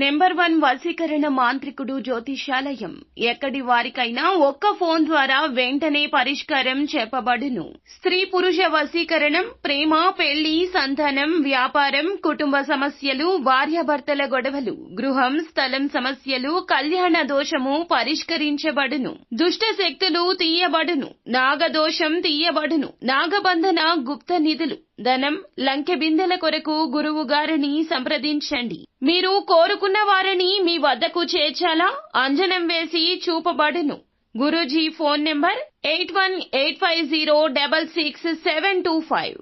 Number 1 వశీకరణ మాంత్రికుడు జ్యోతిషాలయం. ఎక్కడి వారికైనా ఒక్క ఫోన్ ద్వారా వెంటనే పరిష్కారం చెప్పబడును. స్త్రీ పురుష వశీకరణం, ప్రేమ, పెళ్లి, సంతానం, వ్యాపారం, కుటుంబ సమస్యలు, భార్యాభర్తల గొడవలు, గృహం, స్థలం సమస్యలు, కళ్యాణ దోషము పరిష్కరించబడును. దుష్ట శక్తులు తీయబడును. నాగదోషం తీయబడును. నాగబంధన, గుప్త నిధులు, ధనం, లంకె బిందెల కొరకు గురువు గారిని సంప్రదించండి. మీరు కోరుకున్న వారిని మీ వద్దకు చేర్చాలా? అంజనం వేసి చూపబడును. Guruji phone number 8185066725.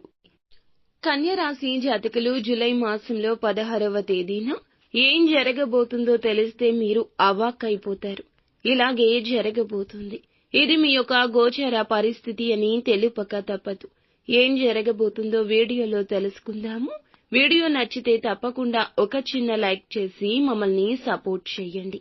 కన్యరాశి జాతకులు జూలై మాసంలో 16వ తేదీన ఏం జరగబోతుందో తెలిస్తే మీరు అవాక్కైపోతారు. ఇలాగే జరగబోతుంది. ఇది మీ యొక్క గోచర పరిస్థితి అని తెలుపక తప్పదు. ఏం జరగబోతుందో వీడియోలో తెలుసుకుందాము. వీడియో నచ్చితే తప్పకుండా ఒక చిన్న లైక్ చేసి మమ్మల్ని సపోర్ట్ చేయండి.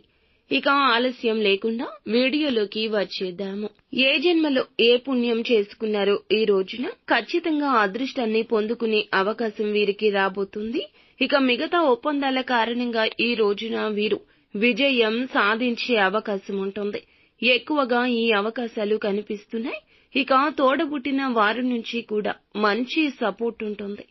ఇక ఆలస్యం లేకుండా వీడియోలోకి వచ్చేద్దాము. ఏ జన్మలో ఏ పుణ్యం చేసుకున్నారో ఈ రోజున ఖచ్చితంగా అదృష్టాన్ని పొందుకునే అవకాశం వీరికి రాబోతుంది. ఇక మిగతా ఒప్పందాల కారణంగా ఈ రోజున వీరు విజయం సాధించే అవకాశం ఉంటుంది. ఎక్కువగా ఈ అవకాశాలు కనిపిస్తున్నాయి. ఇక తోడబుట్టిన వారి నుంచి కూడా మంచి సపోర్ట్ ఉంటుంది.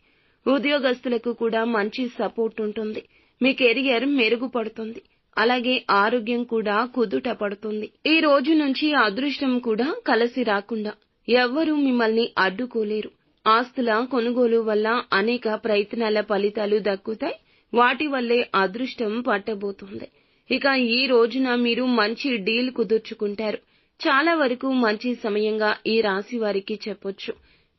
ఉద్యోగస్తులకు కూడా మంచి సపోర్ట్ ఉంటుంది. మీ కెరియర్ మెరుగుపడుతుంది. అలాగే ఆరోగ్యం కూడా కుదుట పడుతుంది. ఈ రోజు నుంచి అదృష్టం కూడా కలిసి రాకుండా ఎవ్వరూ మిమ్మల్ని అడ్డుకోలేరు. ఆస్తుల కొనుగోలు వల్ల అనేక ప్రయత్నాల ఫలితాలు దక్కుతాయి. వాటి వల్లే అదృష్టం పట్టబోతుంది. ఇక ఈ రోజున మీరు మంచి డీల్ కుదుర్చుకుంటారు. చాలా వరకు మంచి సమయంగా ఈ రాశి వారికి చెప్పొచ్చు.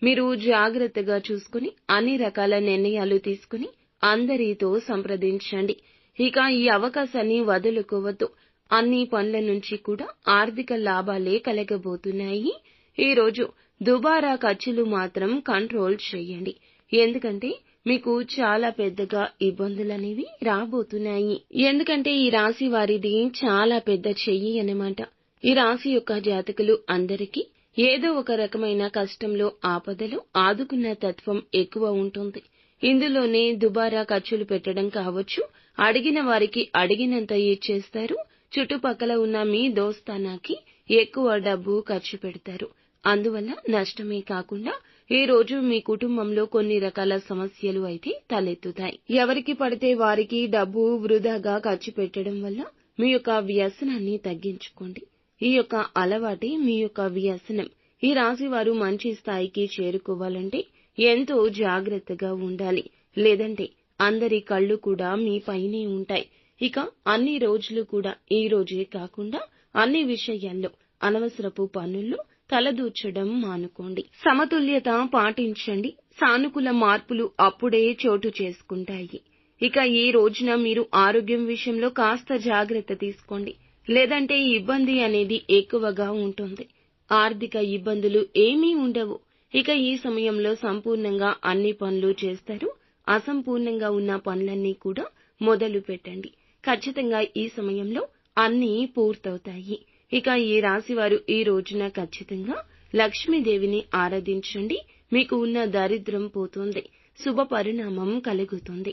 మీరు జాగ్రత్తగా చూసుకుని అన్ని రకాల నిర్ణయాలు తీసుకుని అందరితో సంప్రదించండి. ఇక ఈ అవకాశాన్ని వదులుకోవద్దు. అన్ని పనుల నుంచి కూడా ఆర్థిక లాభాలే కలగబోతున్నాయి. ఈ రోజు దుబారా ఖర్చులు మాత్రం కంట్రోల్ చేయండి. ఎందుకంటే మీకు చాలా పెద్దగా ఇబ్బందులనేవి రాబోతున్నాయి. ఎందుకంటే ఈ రాశి వారిది చాలా పెద్ద చెయ్యి అన్నమాట. ఈ రాశి యొక్క జాతకులు అందరికీ ఏదో ఒక రకమైన కష్టంలో ఆపదలో ఆదుకున్న తత్వం ఎక్కువ ఉంటుంది. ఇందులోనే దుబారా ఖర్చులు పెట్టడం కావచ్చు. అడిగిన వారికి అడిగినంత ఇచ్చేస్తారు. చుట్టుపక్కల ఉన్న మీ దోస్తానాకి ఎక్కువ డబ్బు ఖర్చు పెడతారు. అందువల్ల నష్టమే కాకుండా ఈ రోజు మీ కుటుంబంలో కొన్ని రకాల సమస్యలు అయితే తలెత్తుతాయి. ఎవరికి పడితే వారికి డబ్బు వృధాగా ఖర్చు పెట్టడం వల్ల మీ యొక్క వ్యసనాన్ని తగ్గించుకోండి. ఈ యొక్క అలవాటే మీ యొక్క వ్యసనం. ఈ రాశి వారు మంచి స్థాయికి చేరుకోవాలంటే ఎంతో జాగ్రత్తగా ఉండాలి. లేదంటే అందరి కళ్ళు కూడా మీ పైనే ఉంటాయి. ఇక అన్ని రోజులు కూడా ఈ రోజే కాకుండా అన్ని విషయాల్లో అనవసరపు పనుల్లో తలదూర్చడం మానుకోండి. సమతుల్యత పాటించండి. సానుకూల మార్పులు అప్పుడే చోటు చేసుకుంటాయి. ఇక ఈ రోజున మీరు ఆరోగ్యం విషయంలో కాస్త జాగ్రత్త తీసుకోండి. లేదంటే ఇబ్బంది అనేది ఎక్కువగా ఉంటుంది. ఆర్థిక ఇబ్బందులు ఏమీ ఉండవు. ఇక ఈ సమయంలో సంపూర్ణంగా అన్ని పనులు చేస్తారు. అసంపూర్ణంగా ఉన్న పనులన్నీ కూడా మొదలు పెట్టండి. ఖచ్చితంగా ఈ సమయంలో అన్నీ పూర్తవుతాయి. ఇక ఈ రాశివారు ఈ రోజున ఖచ్చితంగా లక్ష్మీదేవిని ఆరాధించండి. మీకు ఉన్న దరిద్రం పోతుంది. శుభ పరిణామం కలుగుతుంది.